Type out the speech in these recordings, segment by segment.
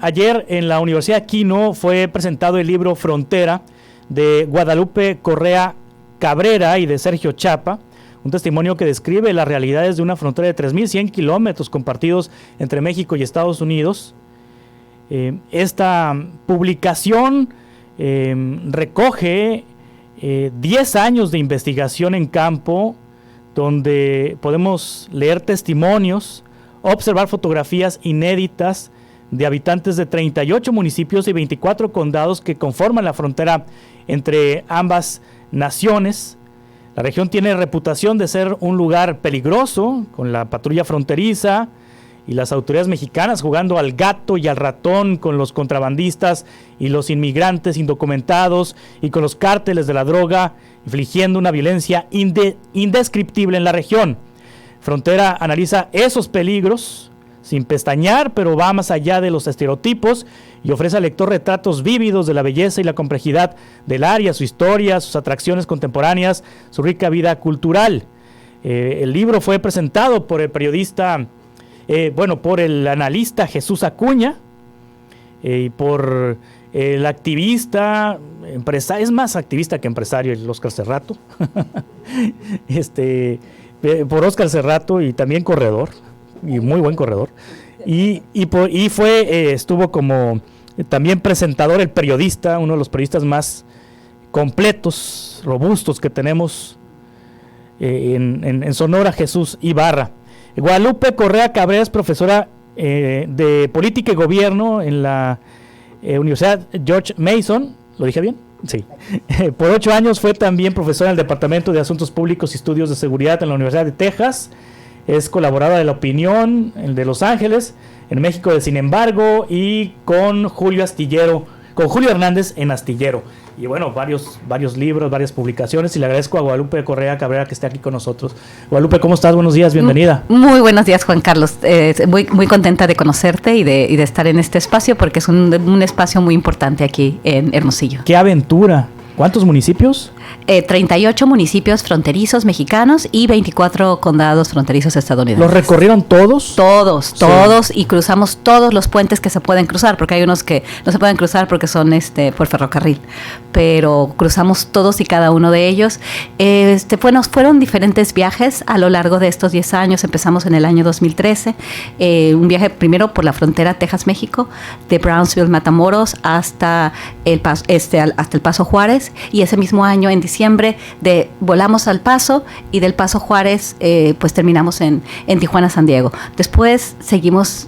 ayer en la Universidad Quino fue presentado el libro Frontera de Guadalupe Correa Cabrera y de Sergio Chapa, un testimonio que describe las realidades de una frontera de 3.100 kilómetros compartidos entre México y Estados Unidos. Esta publicación recoge 10 años de investigación en campo, donde podemos leer testimonios, observar fotografías inéditas de habitantes de 38 municipios y 24 condados que conforman la frontera entre ambas naciones. La región tiene reputación de ser un lugar peligroso, con la patrulla fronteriza y las autoridades mexicanas jugando al gato y al ratón con los contrabandistas y los inmigrantes indocumentados y con los cárteles de la droga, infligiendo una violencia indescriptible en la región. Frontera analiza esos peligros sin pestañear, pero va más allá de los estereotipos y ofrece al lector retratos vívidos de la belleza y la complejidad del área, su historia, sus atracciones contemporáneas, su rica vida cultural. El libro fue presentado por el periodista, por el analista Jesús Acuña y por el activista, es más activista que empresario, el Óscar Serrato, por Óscar Serrato, y también corredor, y muy buen corredor, estuvo como también presentador el periodista, uno de los periodistas más completos, robustos que tenemos en Sonora, Jesús Ibarra. Guadalupe Correa Cabrera es profesora de Política y Gobierno en la Universidad George Mason. ¿Lo dije bien? Sí. Por 8 años fue también profesora en el Departamento de Asuntos Públicos y Estudios de Seguridad en la Universidad de Texas. Es colaboradora de La Opinión, el de Los Ángeles, en México de Sin Embargo, y con Julio Hernández en Astillero. Y bueno, varios libros, varias publicaciones, y le agradezco a Guadalupe Correa Cabrera que esté aquí con nosotros. Guadalupe, ¿cómo estás? Buenos días, bienvenida. Muy buenos días, Juan Carlos. Muy contenta de conocerte y de estar en este espacio, porque es un espacio muy importante aquí en Hermosillo. ¡Qué aventura! ¿Cuántos municipios? 38 municipios fronterizos mexicanos y 24 condados fronterizos estadounidenses. ¿Los recorrieron todos? Todos, y cruzamos todos los puentes que se pueden cruzar, porque hay unos que no se pueden cruzar porque son por ferrocarril, pero cruzamos todos y cada uno de ellos. Fueron diferentes viajes a lo largo de estos 10 años. Empezamos en el año 2013, un viaje primero por la frontera Texas-México, de Brownsville, Matamoros, hasta el Paso Juárez, y ese mismo año, en diciembre, volamos al Paso, y del Paso Juárez pues terminamos en Tijuana, San Diego. Después seguimos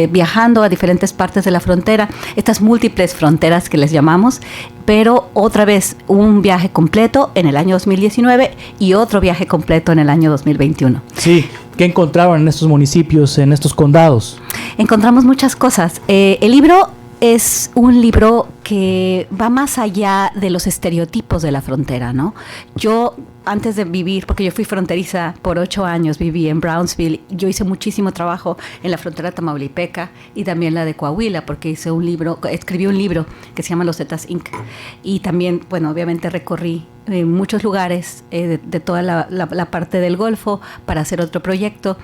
viajando a diferentes partes de la frontera, estas múltiples fronteras que les llamamos, pero otra vez un viaje completo en el año 2019 y otro viaje completo en el año 2021. Sí, ¿qué encontraron en estos municipios, en estos condados? Encontramos muchas cosas. El libro es un libro que va más allá de los estereotipos de la frontera, ¿no? Yo, antes de vivir, porque yo fui fronteriza por 8 años, viví en Brownsville, yo hice muchísimo trabajo en la frontera tamaulipeca y también la de Coahuila, porque escribí un libro que se llama Los Zetas Inc. Y también, bueno, obviamente recorrí muchos lugares de toda la parte del Golfo para hacer otro proyecto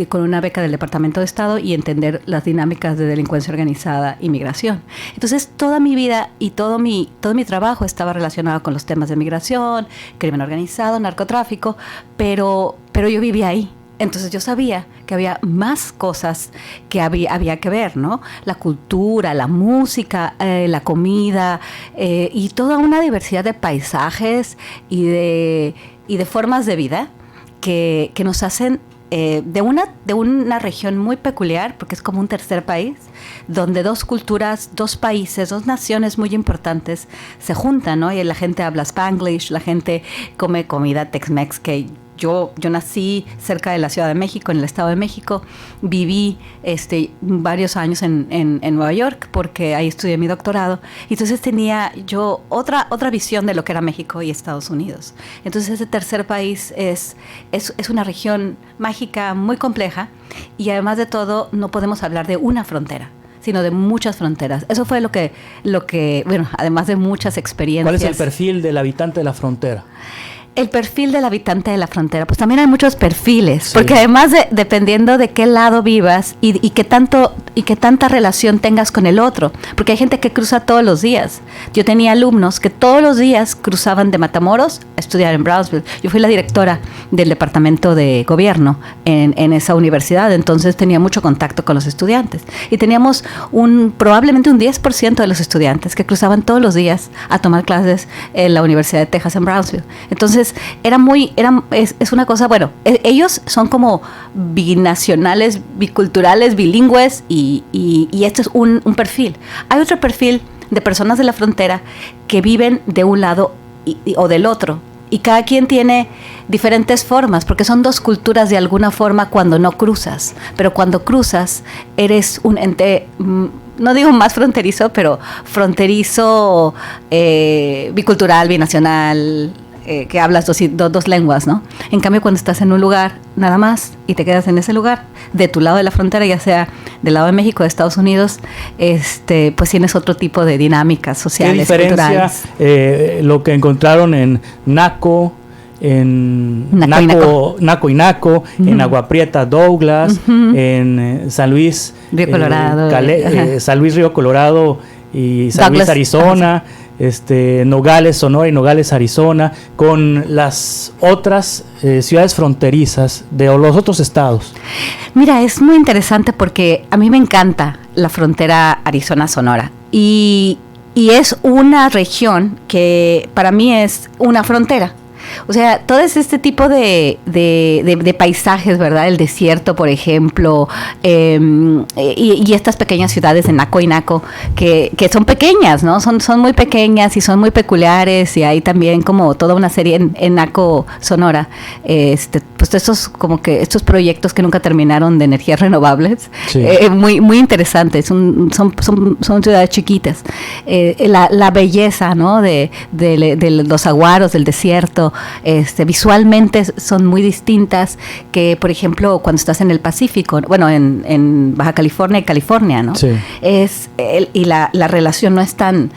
con una beca del Departamento de Estado y entender las dinámicas de delincuencia organizada y migración. Entonces, toda mi vida y todo mi trabajo estaba relacionado con los temas de migración, crimen organizado, narcotráfico, pero yo vivía ahí. Entonces yo sabía que había más cosas que había que ver, ¿no? La cultura, la música, la comida, y toda una diversidad de paisajes y de formas de vida que nos hacen de una región muy peculiar, porque es como un tercer país, donde 2 culturas, 2 países, 2 naciones muy importantes se juntan, ¿no? Y la gente habla Spanglish, la gente come comida Tex-Mex, que yo nací cerca de la Ciudad de México, en el Estado de México. Viví varios años en Nueva York, porque ahí estudié mi doctorado. Entonces tenía yo otra visión de lo que era México y Estados Unidos. Entonces ese tercer país es una región mágica muy compleja, y además de todo no podemos hablar de una frontera, sino de muchas fronteras. Eso fue lo que bueno, además de muchas experiencias. ¿Cuál es el perfil del habitante de la frontera? El perfil del habitante de la frontera, pues también hay muchos perfiles, Sí. porque además dependiendo de qué lado vivas y qué tanta relación tengas con el otro, porque hay gente que cruza todos los días. Yo tenía alumnos que todos los días cruzaban de Matamoros a estudiar en Brownsville. Yo fui la directora del departamento de gobierno en esa universidad, entonces tenía mucho contacto con los estudiantes y teníamos probablemente un 10% de los estudiantes que cruzaban todos los días a tomar clases en la Universidad de Texas en Brownsville. Entonces es una cosa, bueno, ellos son como binacionales, biculturales, bilingües y este es un perfil. Hay otro perfil de personas de la frontera que viven de un lado o del otro. Y cada quien tiene diferentes formas, porque son dos culturas de alguna forma cuando no cruzas. Pero cuando cruzas, eres un ente, no digo más fronterizo, pero fronterizo, bicultural, binacional, que hablas dos lenguas, ¿no? En cambio, cuando estás en un lugar nada más y te quedas en ese lugar, de tu lado de la frontera, ya sea del lado de México, de Estados Unidos, pues tienes otro tipo de dinámicas sociales, ¿Qué diferencia lo que encontraron en Naco, en Naco y Naco, en Agua Prieta, Douglas, en San Luis, Río Colorado, San Luis, Río Colorado y San Luis, Arizona, Nogales, Sonora y Nogales, Arizona, con las otras ciudades fronterizas de los otros estados? Mira, es muy interesante porque a mí me encanta la frontera Arizona-Sonora y es una región que para mí es una frontera. O sea, todo este tipo de paisajes, ¿verdad? El desierto, por ejemplo, y estas pequeñas ciudades de Naco y Naco, que son pequeñas, ¿no? Son muy pequeñas y son muy peculiares, y hay también como toda una serie en Naco, Sonora, pues estos proyectos que nunca terminaron de energías renovables, sí. Muy interesantes, son ciudades chiquitas. La belleza, ¿no? de los saguaros, del desierto, visualmente son muy distintas que, por ejemplo, cuando estás en el Pacífico, bueno, en Baja California y California, ¿no? Sí. Y la relación no es tan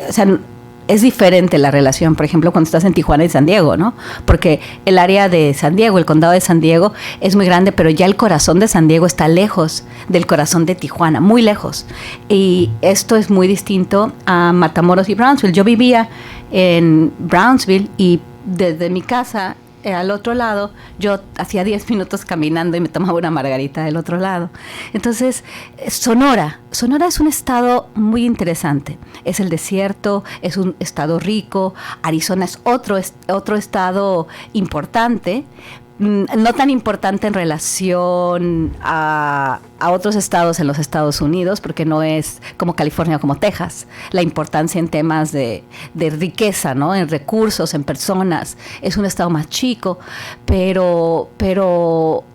o sea, es diferente la relación, por ejemplo, cuando estás en Tijuana y San Diego, ¿no? Porque el área de San Diego, el condado de San Diego, es muy grande, pero ya el corazón de San Diego está lejos del corazón de Tijuana, muy lejos. Y esto es muy distinto a Matamoros y Brownsville. Yo vivía en Brownsville y desde mi casa al otro lado, yo hacía 10 minutos caminando y me tomaba una margarita del otro lado. Entonces, Sonora es un estado muy interesante. Es el desierto, es un estado rico. Arizona es otro estado importante, no tan importante en relación a otros estados en los Estados Unidos, porque no es como California o como Texas. La importancia en temas de riqueza, ¿no? En recursos, en personas, es un estado más chico, pero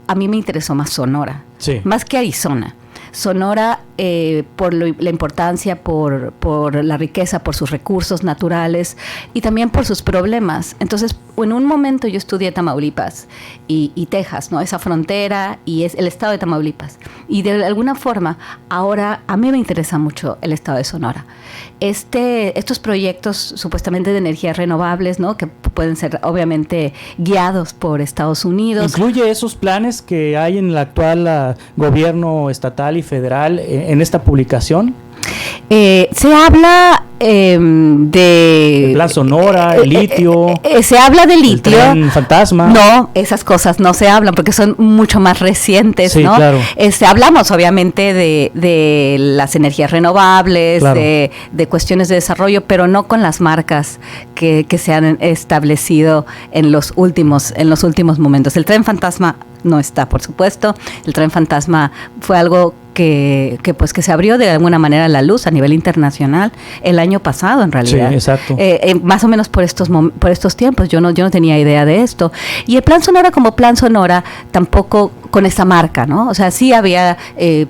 a mí me interesó más Sonora, sí. Más que Arizona. Sonora, por la importancia, por la riqueza, por sus recursos naturales y también por sus problemas. Entonces, en un momento yo estudié Tamaulipas y Texas, ¿no? Esa frontera, y es el estado de Tamaulipas. Y de alguna forma, ahora a mí me interesa mucho el estado de Sonora. Estos proyectos supuestamente de energías renovables, ¿no? Que pueden ser obviamente guiados por Estados Unidos. ¿Incluye esos planes que hay en el actual gobierno estatal y federal en esta publicación? Se habla el plan Sonora, el litio. Se habla de litio. El tren fantasma. No, esas cosas no se hablan porque son mucho más recientes, sí, ¿no? Claro. Hablamos obviamente de las energías renovables, claro. de cuestiones de desarrollo, pero no con las marcas que se han establecido en los últimos momentos. El tren fantasma no está, por supuesto. El tren fantasma fue algo que se abrió de alguna manera la luz a nivel internacional el año pasado, en realidad. Sí, exacto. Más o menos por estos tiempos. Yo no tenía idea de esto. Y el Plan Sonora como Plan Sonora tampoco con esa marca, ¿no? O sea, sí había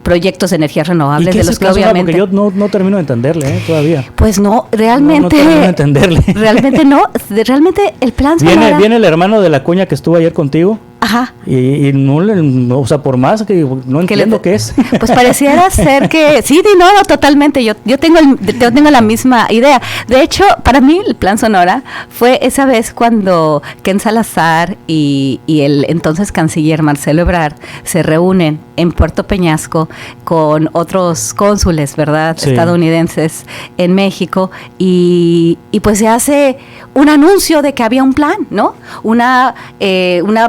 proyectos de energías renovables de los que obviamente... Porque yo no termino de entenderle todavía. Pues no, realmente... No termino de entenderle. Realmente no. Realmente el Plan Sonora... ¿Viene el hermano de la cuña que estuvo ayer contigo? Ajá. Y no, o sea, por más que no entiendo qué es. Pues pareciera ser que sí, no, totalmente. Yo tengo la misma idea. De hecho, para mí el Plan Sonora fue esa vez cuando Ken Salazar y el entonces canciller Marcelo Ebrard se reúnen en Puerto Peñasco con otros cónsules, ¿verdad? Sí. Estadounidenses en México y pues se hace un anuncio de que había un plan, ¿no? Una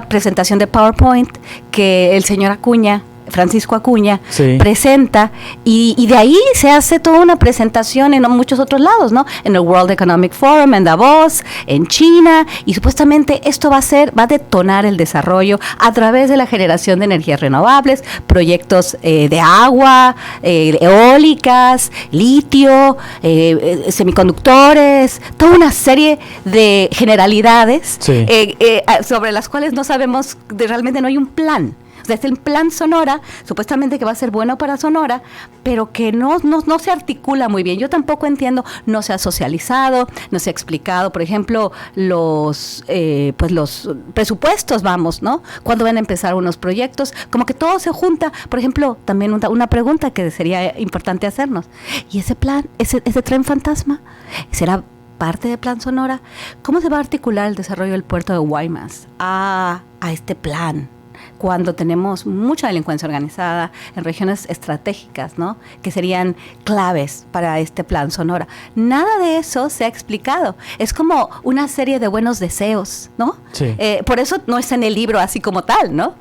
presentación de PowerPoint que el señor Acuña, Francisco Acuña, sí, presenta y de ahí se hace toda una presentación en muchos otros lados, ¿no? En el World Economic Forum, en Davos, en China, y supuestamente esto va a detonar el desarrollo a través de la generación de energías renovables, proyectos de agua, eólicas, litio, semiconductores, toda una serie de generalidades, sí, sobre las cuales no sabemos, realmente no hay un plan. O sea, es el Plan Sonora, supuestamente que va a ser bueno para Sonora, pero que no se articula muy bien. Yo tampoco entiendo, no se ha socializado, no se ha explicado, por ejemplo, los presupuestos, ¿no? Cuándo van a empezar unos proyectos, como que todo se junta. Por ejemplo, también una pregunta que sería importante hacernos. ¿Y ese plan, ese tren fantasma, será parte del Plan Sonora? ¿Cómo se va a articular el desarrollo del puerto de Guaymas a este plan? Cuando tenemos mucha delincuencia organizada en regiones estratégicas, ¿no? Que serían claves para este Plan Sonora. Nada de eso se ha explicado. Es como una serie de buenos deseos, ¿no? Sí. Por eso no está en el libro así como tal, ¿no?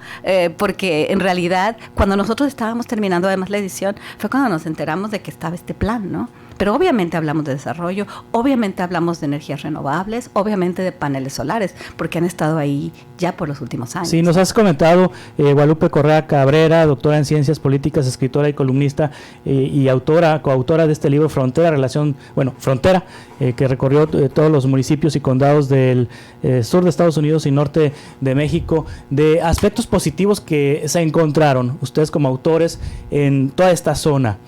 Porque en realidad, cuando nosotros estábamos terminando además la edición, fue cuando nos enteramos de que estaba este plan, ¿no? Pero obviamente hablamos de desarrollo, obviamente hablamos de energías renovables, obviamente de paneles solares, porque han estado ahí ya por los últimos años. Sí, nos has comentado, Guadalupe Correa Cabrera, doctora en Ciencias Políticas, escritora y columnista y coautora de este libro Frontera, que recorrió todos los municipios y condados del sur de Estados Unidos y norte de México, de aspectos positivos que se encontraron ustedes como autores en toda esta zona.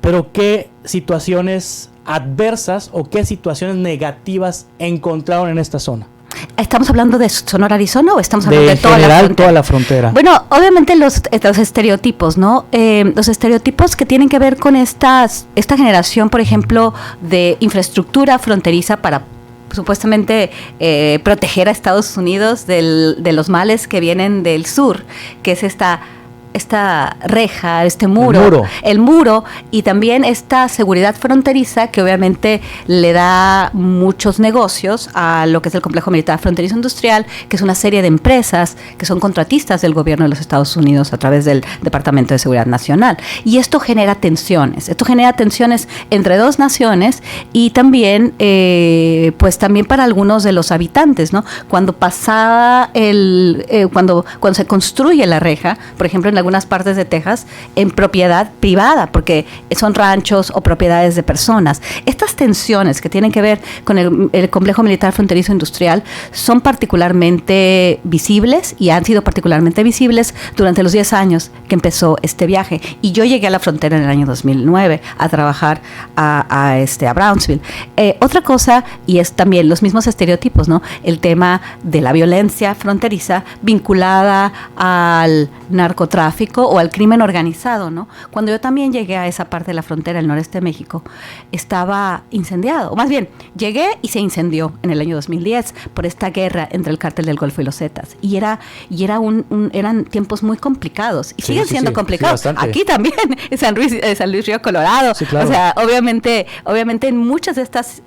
Pero ¿qué situaciones adversas o qué situaciones negativas encontraron en esta zona? ¿Estamos hablando de Sonora, Arizona o estamos hablando de toda la frontera? Bueno, obviamente los estereotipos, ¿no? Los estereotipos que tienen que ver con esta generación, por ejemplo, de infraestructura fronteriza para supuestamente proteger a Estados Unidos de los males que vienen del sur, que es esta reja, el muro y también esta seguridad fronteriza que obviamente le da muchos negocios a lo que es el Complejo Militar Fronterizo Industrial, que es una serie de empresas que son contratistas del gobierno de los Estados Unidos a través del Departamento de Seguridad Nacional. Y esto genera tensiones entre dos naciones y también, pues también para algunos de los habitantes, ¿no? Cuando cuando se construye la reja, por ejemplo, en algunas partes de Texas, en propiedad privada, porque son ranchos o propiedades de personas. Estas tensiones que tienen que ver con el Complejo Militar Fronterizo Industrial son particularmente visibles y han sido particularmente visibles durante los 10 años que empezó este viaje. Y yo llegué a la frontera en el año 2009 a trabajar a Brownsville. Otra cosa, y es también los mismos estereotipos, ¿no? El tema de la violencia fronteriza vinculada al narcotráfico o al crimen organizado, ¿no? Cuando yo también llegué a esa parte de la frontera, el noreste de México, estaba incendiado, o más bien, llegué y se incendió en el año 2010 por esta guerra entre el Cártel del Golfo y los Zetas, y eran tiempos muy complicados, y siguen siendo complicados, aquí también, en San Luis Río Colorado, sí, claro. O sea, obviamente en muchas de estas,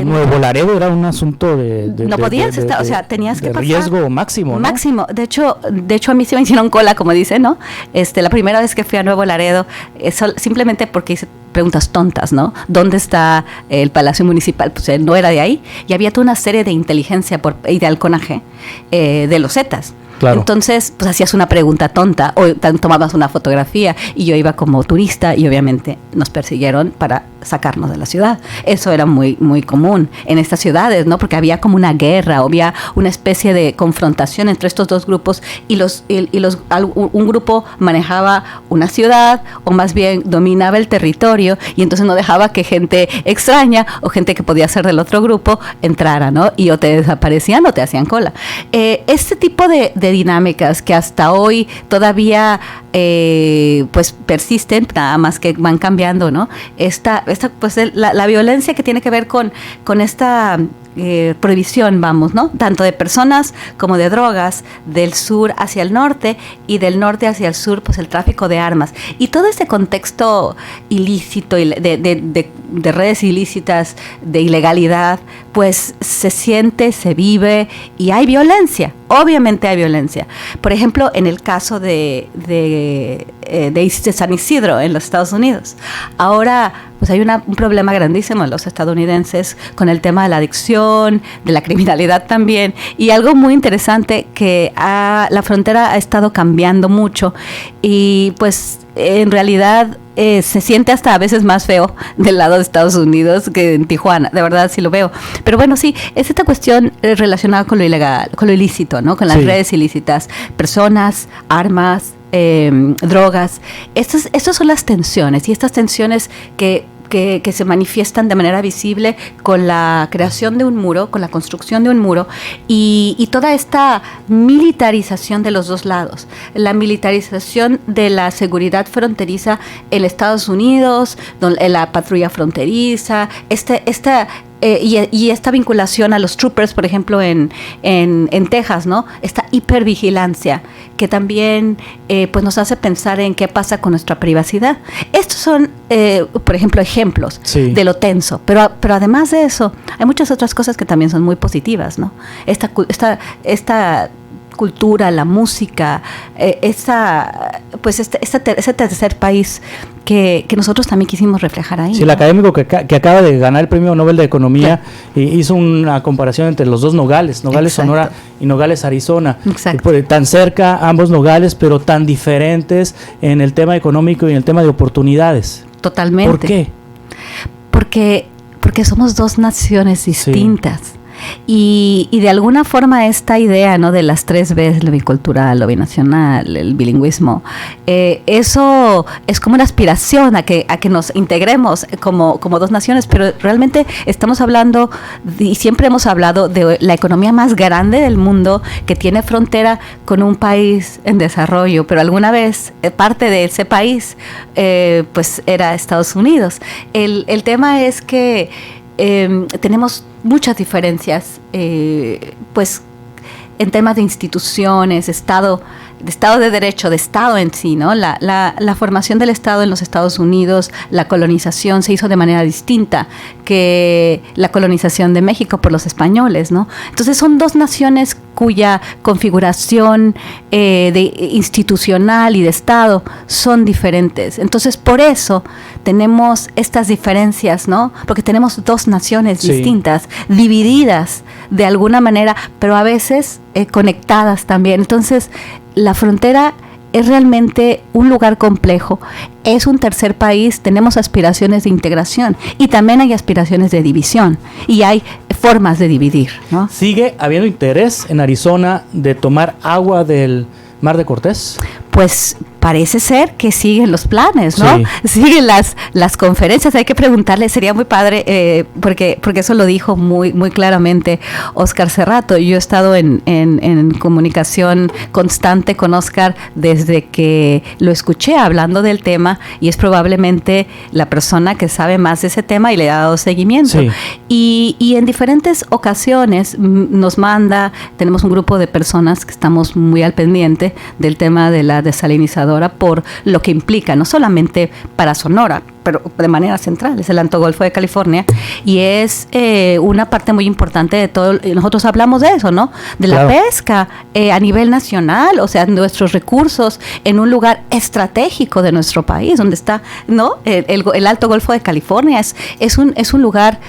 Nuevo Laredo era un asunto no podías estar, o sea, tenías que pasar riesgo máximo, ¿no? Máximo, de hecho a mí se me hicieron cola, como dice, ¿no? La primera vez que fui a Nuevo Laredo, simplemente porque hice preguntas tontas, ¿no? ¿Dónde está el Palacio Municipal? Pues no era de ahí. Y había toda una serie de inteligencia y de halconaje de los Zetas. Claro. Entonces, pues hacías una pregunta tonta o tomabas una fotografía y yo iba como turista y obviamente nos persiguieron para sacarnos de la ciudad. Eso era muy, muy común en estas ciudades, ¿no? Porque había como una guerra, había una especie de confrontación entre estos dos grupos y un grupo manejaba una ciudad o más bien dominaba el territorio y entonces no dejaba que gente extraña o gente que podía ser del otro grupo entrara, ¿no? Y o te desaparecían o te hacían cola. Este tipo de dinámicas que hasta hoy todavía pues persisten, nada más que van cambiando, ¿no? Pues la violencia que tiene que ver con esta prohibición, vamos, ¿no? Tanto de personas como de drogas, del sur hacia el norte y del norte hacia el sur, pues el tráfico de armas. Y todo este contexto ilícito de redes ilícitas, de ilegalidad, pues se siente, se vive y hay violencia. Obviamente hay violencia. Por ejemplo, en el caso de San Isidro en los Estados Unidos. Ahora, pues hay un problema grandísimo en los estadounidenses con el tema de la adicción, de la criminalidad también. Y algo muy interesante que la frontera ha estado cambiando mucho y pues en realidad se siente hasta a veces más feo del lado de Estados Unidos que en Tijuana, de verdad sí lo veo. Pero bueno, sí, es esta cuestión relacionada con lo ilegal, con lo ilícito, ¿no? Con las redes ilícitas, personas, armas, drogas. Estas son las tensiones y estas tensiones que se manifiestan de manera visible con la creación de un muro, con la construcción de un muro y toda esta militarización de los dos lados. La militarización de la seguridad fronteriza en Estados Unidos, la patrulla fronteriza, y esta vinculación a los troopers, por ejemplo, en Texas, ¿no? Esta hipervigilancia que también pues nos hace pensar en qué pasa con nuestra privacidad. Estos son, por ejemplo, ejemplos de lo tenso. Pero además de eso, hay muchas otras cosas que también son muy positivas, ¿no? Esta cultura, la música, ese tercer país que nosotros también quisimos reflejar ahí. Sí, el académico que acaba de ganar el Premio Nobel de Economía hizo una comparación entre los dos Nogales Sonora y Nogales, Arizona. Exacto. Tan cerca ambos Nogales, pero tan diferentes en el tema económico y en el tema de oportunidades. Totalmente. ¿Por qué? Porque somos dos naciones distintas. Sí. Y de alguna forma esta idea, ¿no? De las 3 Bs, lo bicultural, lo binacional, el bilingüismo, eso es como una aspiración a que nos integremos como dos naciones, pero realmente estamos hablando, y siempre hemos hablado, de la economía más grande del mundo que tiene frontera con un país en desarrollo, pero alguna vez parte de ese país pues era Estados Unidos. El tema es que tenemos muchas diferencias, pues en temas de instituciones, de Estado de Derecho, de Estado en sí, ¿no? La formación del Estado en los Estados Unidos, la colonización se hizo de manera distinta que la colonización de México por los españoles, ¿no? Entonces son dos naciones cuya configuración institucional y de Estado son diferentes. Entonces por eso tenemos estas diferencias, ¿no? Porque tenemos dos naciones distintas, divididas de alguna manera, pero a veces conectadas también. Entonces la frontera es realmente un lugar complejo, es un tercer país, tenemos aspiraciones de integración y también hay aspiraciones de división y hay formas de dividir, ¿no? ¿Sigue habiendo interés en Arizona de tomar agua del Mar de Cortés? Pues parece ser que siguen los planes, ¿no? Sí. Siguen las conferencias. Hay que preguntarle, sería muy padre, porque eso lo dijo muy, muy claramente Óscar Cerrato. Yo he estado en comunicación constante con Óscar desde que lo escuché hablando del tema y es probablemente la persona que sabe más de ese tema y le ha dado seguimiento. Sí. Y en diferentes ocasiones nos manda, tenemos un grupo de personas que estamos muy al pendiente del tema de la desalinizadora por lo que implica, no solamente para Sonora, pero de manera central, es el Alto Golfo de California, y es una parte muy importante de todo. Nosotros hablamos de eso, ¿no? De la pesca a nivel nacional, o sea, nuestros recursos en un lugar estratégico de nuestro país, donde está, ¿no? El Alto Golfo de California es un lugar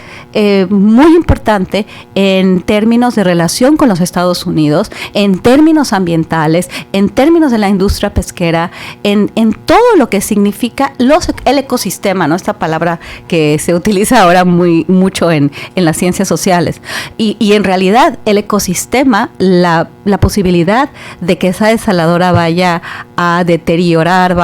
muy importante en términos de relación con los Estados Unidos, en términos ambientales, en términos de la industria pesquera, en todo lo que significa el ecosistema, ¿no? Esta palabra que se utiliza ahora mucho en las ciencias sociales. Y en realidad el ecosistema, la posibilidad de que esa desaladora vaya a deteriorar,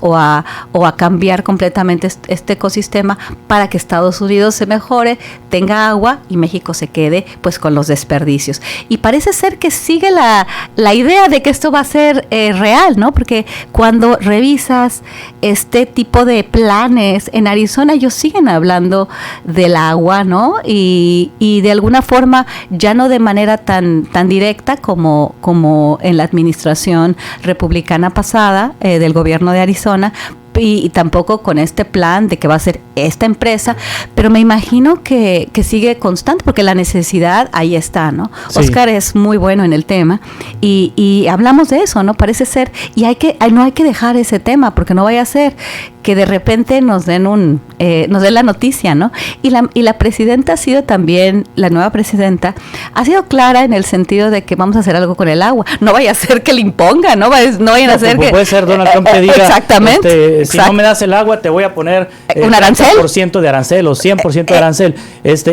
o a cambiar completamente este ecosistema para que Estados Unidos se mejore, tenga agua y México se quede pues con los desperdicios. Y parece ser que sigue la idea de que esto va a ser real, ¿no? Porque cuando revisas este tipo de planes en Arizona, ellos siguen hablando del agua, ¿no? Y de alguna forma, ya no de manera tan directa como en la administración republicana pasada del gobierno de Arizona, y tampoco con este plan de que va a ser esta empresa, pero me imagino que sigue constante, porque la necesidad ahí está, ¿no? Sí. Oscar es muy bueno en el tema, y hablamos de eso, ¿no? Parece ser, y no hay que dejar ese tema, porque no vaya a ser que de repente nos den la noticia, ¿no? Y la presidenta ha sido también, la nueva presidenta, ha sido clara en el sentido de que vamos a hacer algo con el agua. No vaya a ser que le imponga, no vayan a hacer que... Puede ser Donald Trump que diga, exactamente, si no me das el agua, te voy a poner un arancel, 100% de arancel o 100% de arancel.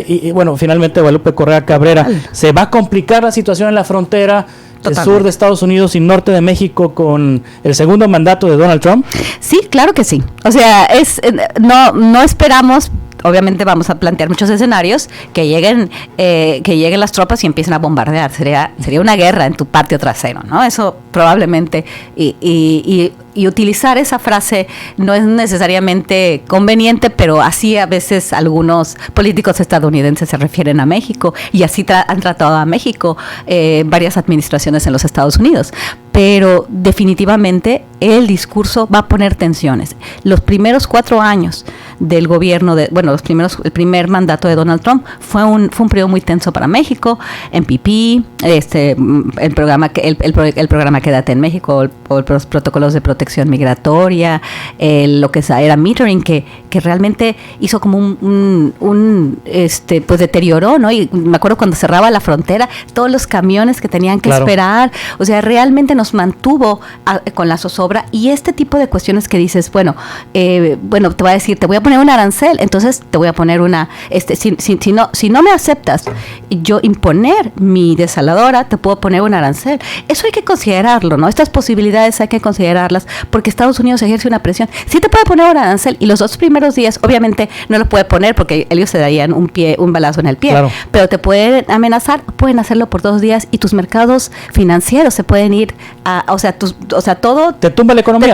Y bueno, finalmente Guadalupe Correa Cabrera, se va a complicar la situación en la frontera el sur de Estados Unidos y norte de México con el segundo mandato de Donald Trump. Sí, claro que sí. O sea, no esperamos. Obviamente vamos a plantear muchos escenarios, que lleguen las tropas y empiecen a bombardear. Sería una guerra en tu patio trasero, ¿no? Eso probablemente, y utilizar esa frase no es necesariamente conveniente, pero así a veces algunos políticos estadounidenses se refieren a México, y así han tratado a México varias administraciones en los Estados Unidos. Pero definitivamente el discurso va a poner tensiones. Los primeros 4 años del gobierno el primer mandato de Donald Trump fue un periodo muy tenso para México. MPP, el programa Quédate en México, o los protocolos de protección migratoria, lo que era metering, que realmente hizo como pues deterioró, ¿no? Y me acuerdo cuando cerraba la frontera, todos los camiones que tenían que esperar, o sea, realmente nos mantuvo con la zozobra. Y este tipo de cuestiones que dices, te voy a decir, te voy a poner un arancel, entonces te voy a poner si no me aceptas yo imponer mi desaladora, te puedo poner un arancel. Eso hay que considerarlo, ¿no? Estas posibilidades hay que considerarlas, porque Estados Unidos ejerce una presión. Sí te puede poner un arancel, y los 2 primeros días obviamente no lo puede poner porque ellos se darían un balazo en el pie, claro. Pero te pueden amenazar, pueden hacerlo por 2 días, y tus mercados financieros se pueden ir todo te tumba la economía.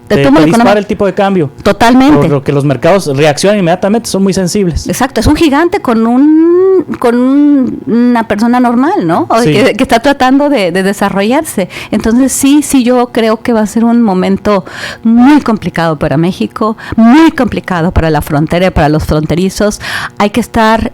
Te dispara el tipo de cambio. Totalmente. Por lo que los mercados reaccionan inmediatamente, son muy sensibles. Exacto, es un gigante con una persona normal, ¿no? Sí. Que está tratando de desarrollarse. Entonces sí, yo creo que va a ser un momento muy complicado para México, muy complicado para la frontera y para los fronterizos. Hay que estar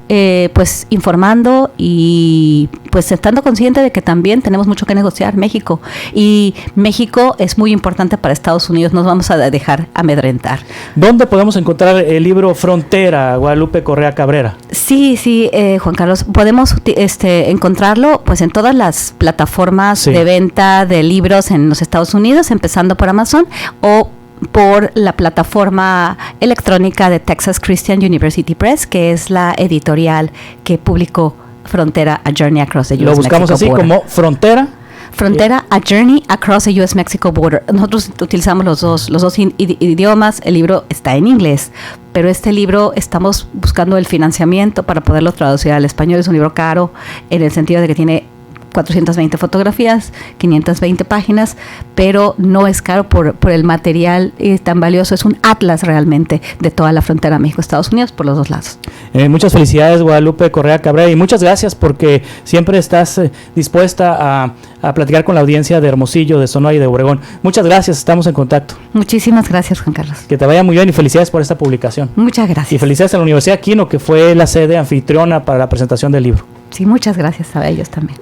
pues informando y pues estando consciente de que también tenemos mucho que negociar México. Y México es muy importante para Estados Unidos, nos vamos a dejar amedrentar. ¿Dónde podemos encontrar el libro Frontera, Guadalupe Correa Cabrera? Sí, Juan Carlos, podemos encontrarlo pues en todas las plataformas de venta de libros en los Estados Unidos, empezando por Amazon o por la plataforma electrónica de Texas Christian University Press, que es la editorial que publicó Frontera, A Journey Across the U.S. Lo buscamos así Border. Como Frontera, A Journey Across the U.S.-Mexico Border. Nosotros utilizamos los dos idiomas. El libro está en inglés, pero este libro estamos buscando el financiamiento para poderlo traducir al español. Es un libro caro en el sentido de que tiene 420 fotografías, 520 páginas, pero no es caro por el material tan valioso. Es un atlas realmente de toda la frontera México-Estados Unidos por los dos lados. Muchas felicidades, Guadalupe Correa Cabrera, y muchas gracias porque siempre estás dispuesta a platicar con la audiencia de Hermosillo, de Sonora y de Obregón. Muchas gracias, estamos en contacto. Muchísimas gracias, Juan Carlos. Que te vaya muy bien y felicidades por esta publicación. Muchas gracias. Y felicidades a la Universidad Quino, que fue la sede anfitriona para la presentación del libro. Sí, muchas gracias a ellos también.